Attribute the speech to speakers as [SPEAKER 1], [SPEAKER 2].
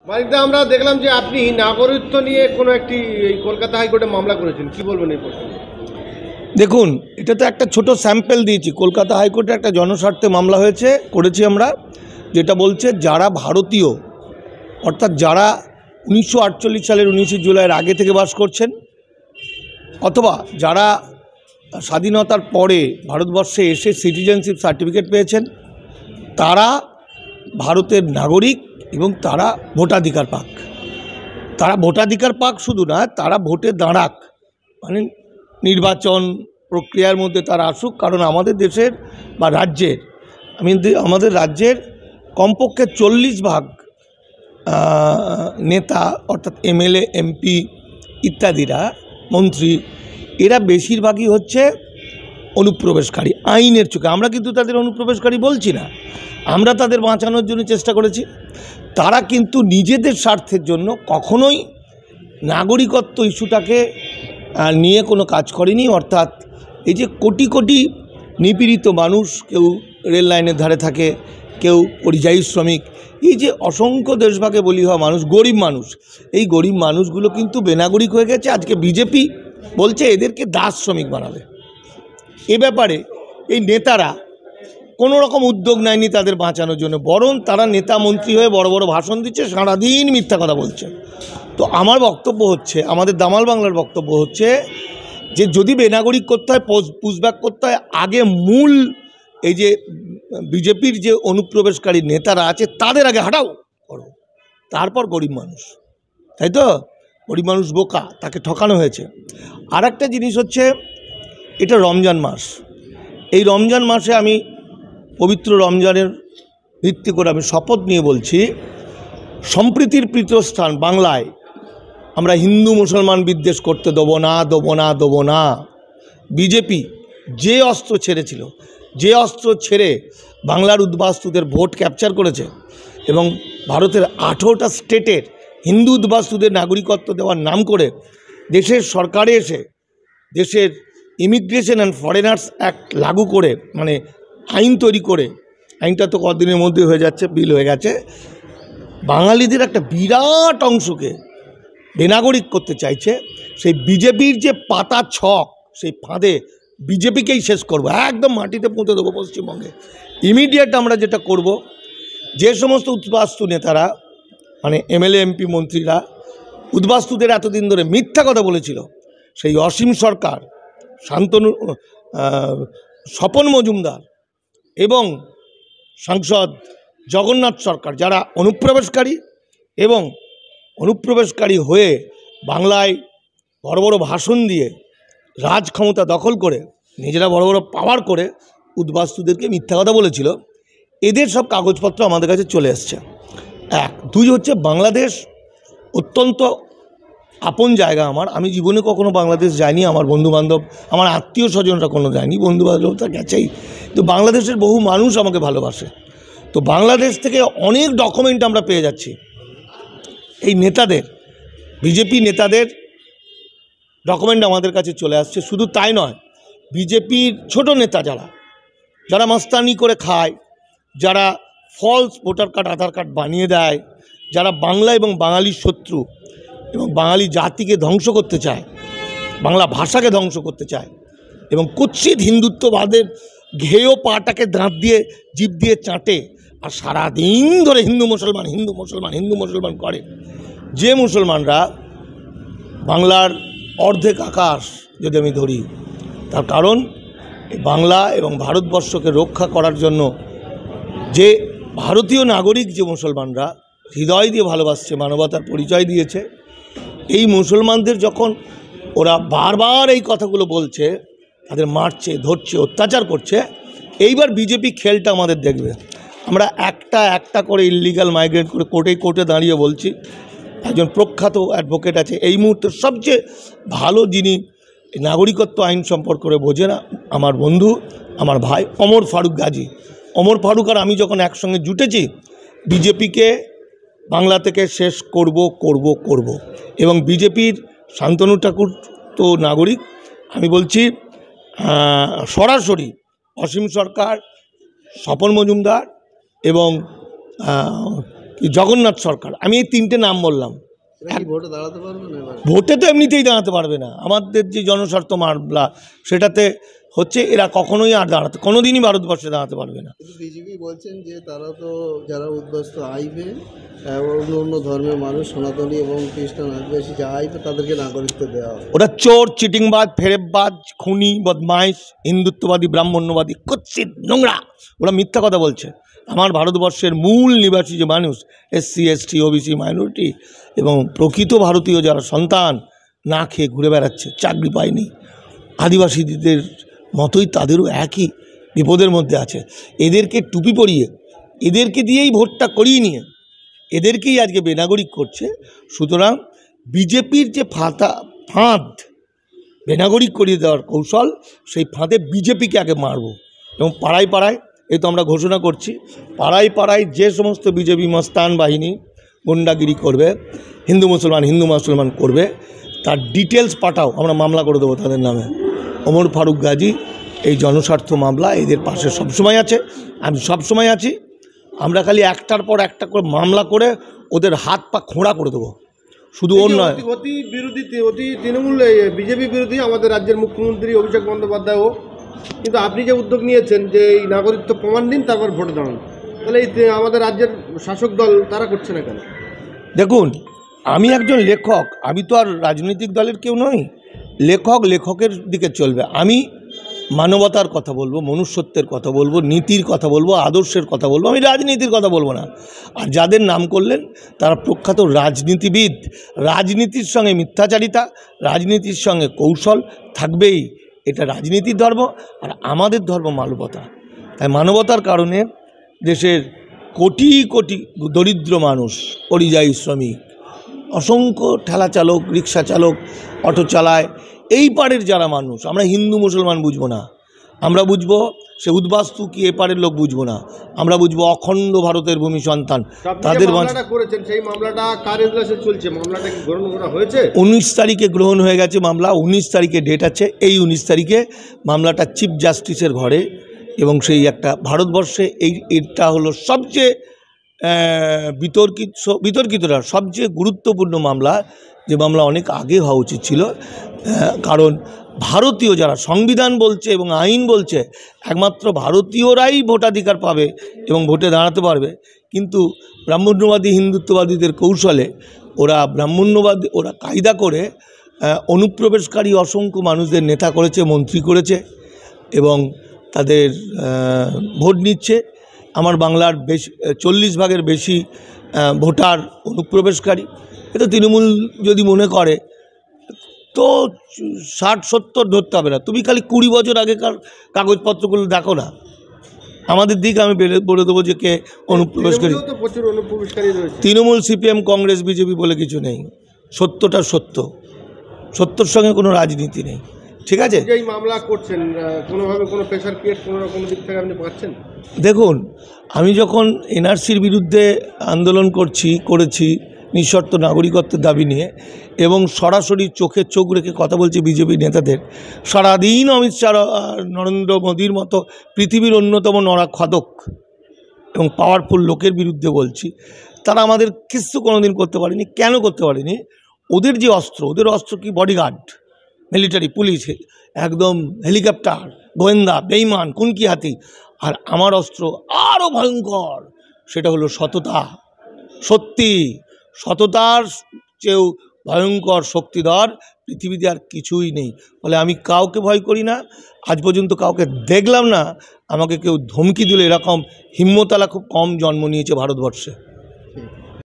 [SPEAKER 1] মানিকদা, আমরা দেখলাম যে আপনি নাগরিকত্ব নিয়ে কোনো একটি এই কলকাতা হাইকোর্টে মামলা করেছেন, কি বলবেন এই প্রসঙ্গে?
[SPEAKER 2] দেখুন, এটা তো একটা ছোট স্যাম্পল দিয়েছি। কলকাতা হাইকোর্টে একটা জনস্বার্থে মামলা করেছি আমরা, যেটা বলছে যারা ভারতীয়, অর্থাৎ যারা 1948 সালের 19 জুলাইয়ের আগে থেকে বাস করছেন, অথবা যারা স্বাধীনতার পরে ভারতবর্ষে এসে সিটিজেনশিপ সার্টিফিকেট পেয়েছেন, তারা ভারতের নাগরিক এবং তারা ভোটাধিকার পাক। তারা ভোটাধিকার পাক শুধু না, তারা ভোটে দাঁড়াক, মানে নির্বাচন প্রক্রিয়ার মধ্যে তারা আসুক। কারণ আমাদের দেশের বা রাজ্যের, আমাদের রাজ্যের কমপক্ষে 40% নেতা, অর্থাৎ এমএলএ, এমপি ইত্যাদিরা, মন্ত্রী, এরা বেশিরভাগই হচ্ছে অনুপ্রবেশকারী আইনের চোখে। আমরা কিন্তু তাদের অনুপ্রবেশকারী বলছি না, আমরা তাদের বাঁচানোর জন্য চেষ্টা করেছি। তারা কিন্তু নিজেদের স্বার্থের জন্য কখনোই নাগরিকত্ব ইস্যুটাকে নিয়ে কোনো কাজ করেনি। অর্থাৎ এই যে কোটি কোটি নিপীড়িত মানুষ, কেউ রেল লাইনের ধারে থাকে, কেউ পরিযায়ী শ্রমিক, এই যে অসংখ্য দেশভাগে বলি হওয়া মানুষ, গরিব মানুষ, এই গরিব মানুষগুলো কিন্তু বেনাগরিক হয়ে গেছে। আজকে বিজেপি বলছে এদেরকে দাস শ্রমিক বানাবে। এ ব্যাপারে এই নেতারা কোনো রকম উদ্যোগ নেয়নি তাদের বাঁচানোর জন্য, বরং তারা নেতা মন্ত্রী হয়ে বড় বড় ভাষণ দিচ্ছে, সারাদিন মিথ্যা কথা বলছে। তো আমার বক্তব্য হচ্ছে, আমাদের দামাল বাংলার বক্তব্য হচ্ছে যে যদি বেনাগরিক করতে হয়, পুশব্যাক করতে হয়, আগে মূল এই যে বিজেপির যে অনুপ্রবেশকারী নেতারা আছে তাদের আগে হাঁটাও করো, তারপর গরিব মানুষ। তাই তো? গরিব মানুষ বোকা, তাকে ঠকানো হয়েছে। আর একটা জিনিস হচ্ছে, এটা রমজান মাস। এই রমজান মাসে আমি পবিত্র রমজানের ভিত্তি করে আমি শপথ নিয়ে বলছি, সম্প্রীতির পীঠস্থান বাংলায় আমরা হিন্দু মুসলমান বিদ্বেষ করতে দেবো না, দেবো না, দেবো না। বিজেপি যে অস্ত্র ছেড়েছিল, যে অস্ত্র ছেড়ে বাংলার উদ্বাস্তুদের ভোট ক্যাপচার করেছে এবং ভারতের 18টা স্টেটের হিন্দু উদ্বাস্তুদের নাগরিকত্ব দেওয়ার নাম করে দেশের সরকারে এসে দেশের ইমিগ্রেশন অ্যান্ড ফরেনার্স অ্যাক্ট লাগু করে, মানে আইন তৈরি করে, আইনটা তো কদিনের মধ্যে হয়ে যাচ্ছে, বিল হয়ে গেছে, বাঙালিদের একটা বিরাট অংশকে বেনাগরিক করতে চাইছে। সেই বিজেপির যে পাতা ছক, সেই ফাঁদে বিজেপিকেই শেষ করবো, একদম মাটিতে পুঁতে দেবো পশ্চিমবঙ্গে। ইমিডিয়েট আমরা যেটা করব, যে সমস্ত উদ্বাস্তু নেতারা, মানে এমএলএ, এমপি, মন্ত্রীরা উদ্বাস্তুদের এতদিন ধরে মিথ্যা কথা বলেছিল, সেই অসীম সরকার, শান্তনু, স্বপন মজুমদার এবং সাংসদ জগন্নাথ সরকার, যারা অনুপ্রবেশকারী এবং অনুপ্রবেশকারী হয়ে বাংলায় বড় বড় ভাষণ দিয়ে রাজ ক্ষমতা দখল করে নিজেরা বড় বড় পাওয়ার করে উদ্বাস্তুদেরকে মিথ্যা কথা বলেছিল, এদের সব কাগজপত্র আমাদের কাছে চলে এসছে। এক, দুই হচ্ছে, বাংলাদেশ অত্যন্ত আপন জায়গা আমার। আমি জীবনে কখনো বাংলাদেশ যাইনি, আমার বন্ধুবান্ধব, আমার আত্মীয় স্বজনরা কোনো যায়নি, বন্ধুবান্ধব তো গেছেই। তো বাংলাদেশের বহু মানুষ আমাকে ভালোবাসে। তো বাংলাদেশ থেকে অনেক ডকুমেন্ট আমরা পেয়ে যাচ্ছি এই নেতাদের, বিজেপি নেতাদের ডকুমেন্ট আমাদের কাছে চলে আসছে। শুধু তাই নয়, বিজেপির ছোট নেতা যারা মাস্তানি করে খায়, যারা ফলস ভোটার কার্ড, আধার কার্ড বানিয়ে দেয়, যারা বাংলা এবং বাঙালির শত্রু এবং বাঙালি জাতিকে ধ্বংস করতে চায়, বাংলা ভাষাকে ধ্বংস করতে চায় এবং কুৎসিত হিন্দুত্ববাদের ঘেয় পাটাকে দাঁত দিয়ে, জিভ দিয়ে চাটে, আর সারাদিন ধরে হিন্দু মুসলমান হিন্দু মুসলমান হিন্দু মুসলমান করে। যে মুসলমানরা বাংলার অর্ধেক আকাশ যদি আমি ধরি, তার কারণ বাংলা এবং ভারতবর্ষকে রক্ষা করার জন্য যে ভারতীয় নাগরিক, যে মুসলমানরা হৃদয় দিয়ে ভালোবাসছে, মানবতার পরিচয় দিয়েছে, এই মুসলমানদের যখন ওরা বারবার এই কথাগুলো বলছে, তাদের মারছে, ধরছে, অত্যাচার করছে, এইবার বিজেপি খেলটা আমাদের দেখবে। আমরা একটা একটা করে ইললিগাল মাইগ্রেন্ট করে কোর্টে দাঁড়িয়ে বলছি। একজন প্রখ্যাত অ্যাডভোকেট আছে এই মুহূর্তে সবচেয়ে ভালো, যিনি নাগরিকত্ব আইন সম্পর্কে বোঝে না, আমার বন্ধু, আমার ভাই ওমর ফারুক গাজী। ওমর ফারুক আর আমি যখন একসঙ্গে জুটেছি, বিজেপিকে বাংলা থেকে শেষ করব। এবং বিজেপির শান্তনু ঠাকুর তো নাগরিক, আমি বলছি সরাসরি অসীম সরকার, স্বপন মজুমদার এবং কি জগন্নাথ সরকার, আমি এই তিনটে নাম বললাম।
[SPEAKER 1] ভোটে দাঁড়াতে পারবে না?
[SPEAKER 2] ভোটে তো এমনিতেই দাঁড়াতে পারবে না। আমাদের যে জনস্বার্থ মামলা সেটাতে হচ্ছে এরা কখনোই আর দাঁড়াতে, কোনোদিনই ভারতবর্ষে দাঁড়াতে পারবে না।
[SPEAKER 3] কিন্তু বিজেপি বলছেন যে তারা তো যারা উদ্বাস্ত আইবে অন্য অন্য ধর্মের মানুষ, সনাতনী এবং খ্রিস্টান আদিবাসী যা আইবে তাদেরকে নাগরিকত্ব দেওয়া হবে।
[SPEAKER 2] ওরা চোর, চিটিংবাজ, ফেরেববাজ, খুনি, বদমাইশ, হিন্দুত্ববাদী, ব্রাহ্মণ্যবাদী, কুৎসিত, নোংরা। ওরা মিথ্যা কথা বলছে। আমার ভারতবর্ষের মূল নিবাসী যে মানুষ, SC ST OBC মাইনরিটি এবং প্রকৃত ভারতীয় যারা সন্তান, না খেয়ে ঘুরে বেড়াচ্ছে, চাকরি পায়নি, আদিবাসীদের মতোই তাদেরও একই বিপদের মধ্যে আছে। এদেরকে টুপি পরিয়ে, এদেরকে দিয়েই ভোটটা করিয়ে নিয়ে এদেরকেই আজকে বেনাগরিক করছে। সুতরাং বিজেপির যে ফাঁদ বেনাগরিক করিয়ে দেওয়ার কৌশল, সেই ফাঁদে বিজেপিকে আগে মারব। এবং পাড়ায় পাড়ায়, এই তো আমরা ঘোষণা করছি, পাড়ায় পাড়ায় যে সমস্ত বিজেপি মস্তান বাহিনী গুন্ডাগিরি করবে, হিন্দু মুসলমান করবে, তার ডিটেলস পাঠাও, আমরা মামলা করে দেবো তাদের নামে। ওমর ফারুক গাজী এই জনস্বার্থ মামলা এদের পাশে সবসময় আছে, আমি সবসময় আছি। আমরা খালি একটার পর একটা করে মামলা করে ওদের হাত পা খোঁড়া করে দেবো, শুধু ওর নয়।
[SPEAKER 1] অতি বিরোধী, অতি তৃণমূল বিজেপি বিরোধী আমাদের রাজ্যের মুখ্যমন্ত্রী অভিষেক বন্দ্যোপাধ্যায়ও, কিন্তু আপনি যে উদ্যোগ নিয়েছেন যে এই নাগরিকত্ব প্রমাণ দিন তারপর ভোটে দাঁড়ান, তাহলে এই আমাদের রাজ্যের শাসক দল তারা করছে না কেন?
[SPEAKER 2] দেখুন, আমি একজন লেখক, আমি তো আর রাজনৈতিক দলের কেউ নই। লেখক লেখকের দিকে চলবে। আমি মানবতার কথা বলবো, মনুষ্যত্বের কথা বলবো, নীতির কথা বলবো, আদর্শের কথা বলবো, আমি রাজনীতির কথা বলবো না। আর যাদের নাম করলেন তারা প্রখ্যাত রাজনীতিবিদ। রাজনীতির সঙ্গে মিথ্যাচারিতা, রাজনীতির সঙ্গে কৌশল থাকবেই। এটা রাজনীতির ধর্ম, আর আমাদের ধর্ম মানবতা। তাই মানবতার কারণে দেশের কোটি কোটি দরিদ্র মানুষ, পরিযায়ী শ্রমিক, অসংখ্য ঠেলা চালক, রিক্সা চালক, অটো চালায়, এই পাড়ের যারা মানুষ, আমরা হিন্দু মুসলমান বুঝবো না, আমরা বুঝবো সে উদ্বাস্তু কি এপারের লোক বুঝবো না, আমরা বুঝবো অখণ্ড ভারতের ভূমি সন্তান। তাদের
[SPEAKER 1] করেছেন সেই মামলাটা কার এজলাসে চলছে? মামলাটা কি গ্রহণ করা হয়েছে?
[SPEAKER 2] 19 তারিখে গ্রহণ হয়ে গেছে মামলা। 19 তারিখে ডেট আছে। এই 19 তারিখে মামলাটা চিফ জাস্টিসের ঘরে, এবং সেই একটা ভারতবর্ষে এটা হলো সবচেয়ে বিতর্কিতটা সবচেয়ে গুরুত্বপূর্ণ মামলা, যে মামলা অনেক আগে হওয়া উচিত ছিল। কারণ ভারতীয় যারা, সংবিধান বলছে এবং আইন বলছে একমাত্র ভারতীয়রাই ভোটাধিকার পাবে এবং ভোটে দাঁড়াতে পারবে, কিন্তু ব্রাহ্মণ্যবাদী হিন্দুত্ববাদীদের কৌশলে ওরা কায়দা করে অনুপ্রবেশকারী অসংখ্য মানুষদের নেতা করেছে, মন্ত্রী করেছে এবং তাদের ভোট নিচ্ছে। আমার বাংলার 40 ভাগের বেশি ভোটার অনুপ্রবেশকারী। এটা তৃণমূল যদি মনে করে তো 60-70 ধরতে হবে না। তুমি খালি 20 বছর আগেকার কাগজপত্রগুলো দেখো না, আমাদের দিকে আমি বলে দেবো যে কে অনুপ্রবেশকারী। তৃণমূল, CPM, কংগ্রেস, বিজেপি বলে কিছু নেই। সত্যটা সত্য, সত্যর সঙ্গে কোনো রাজনীতি নেই। ঠিক আছে?
[SPEAKER 1] এই মামলা করছেন কোনোভাবে কোনো প্রেশার ক্রিয়েট কোনো দিক থেকে আপনি পাচ্ছেন?
[SPEAKER 2] দেখুন, আমি যখন NRCর বিরুদ্ধে আন্দোলন করেছি নিঃশর্ত নাগরিকত্বের দাবি নিয়ে, এবং সরাসরি চোখে চোখ রেখে কথা বলছি বিজেপি নেতাদের, সারাদিন অমিত শাহ, নরেন্দ্র মোদীর মতো পৃথিবীর অন্যতম নরাখাদক এবং পাওয়ারফুল লোকের বিরুদ্ধে বলছি, তারা আমাদের কিছু কোনোদিন করতে পারেনি। কেন করতে পারেনি? ওদের যে অস্ত্র, ওদের অস্ত্র কি বডিগার্ড, মিলিটারি, পুলিশ, একদম হেলিকপ্টার, গোয়েন্দা, বেইমান, কুনকি হাতি। আর আমার অস্ত্র আরও ভয়ঙ্কর, সেটা হলো সততা, সত্যি। সততার চেয়েও ভয়ঙ্কর শক্তিধর পৃথিবীতে আর কিছুই নেই। ফলে আমি কাউকে ভয় করি না, আজ পর্যন্ত কাউকে দেখলাম না আমাকে কেউ ধমকি দিল। এরকম হিম্মতালা খুব কম জন্ম নিয়েছে ভারতবর্ষে।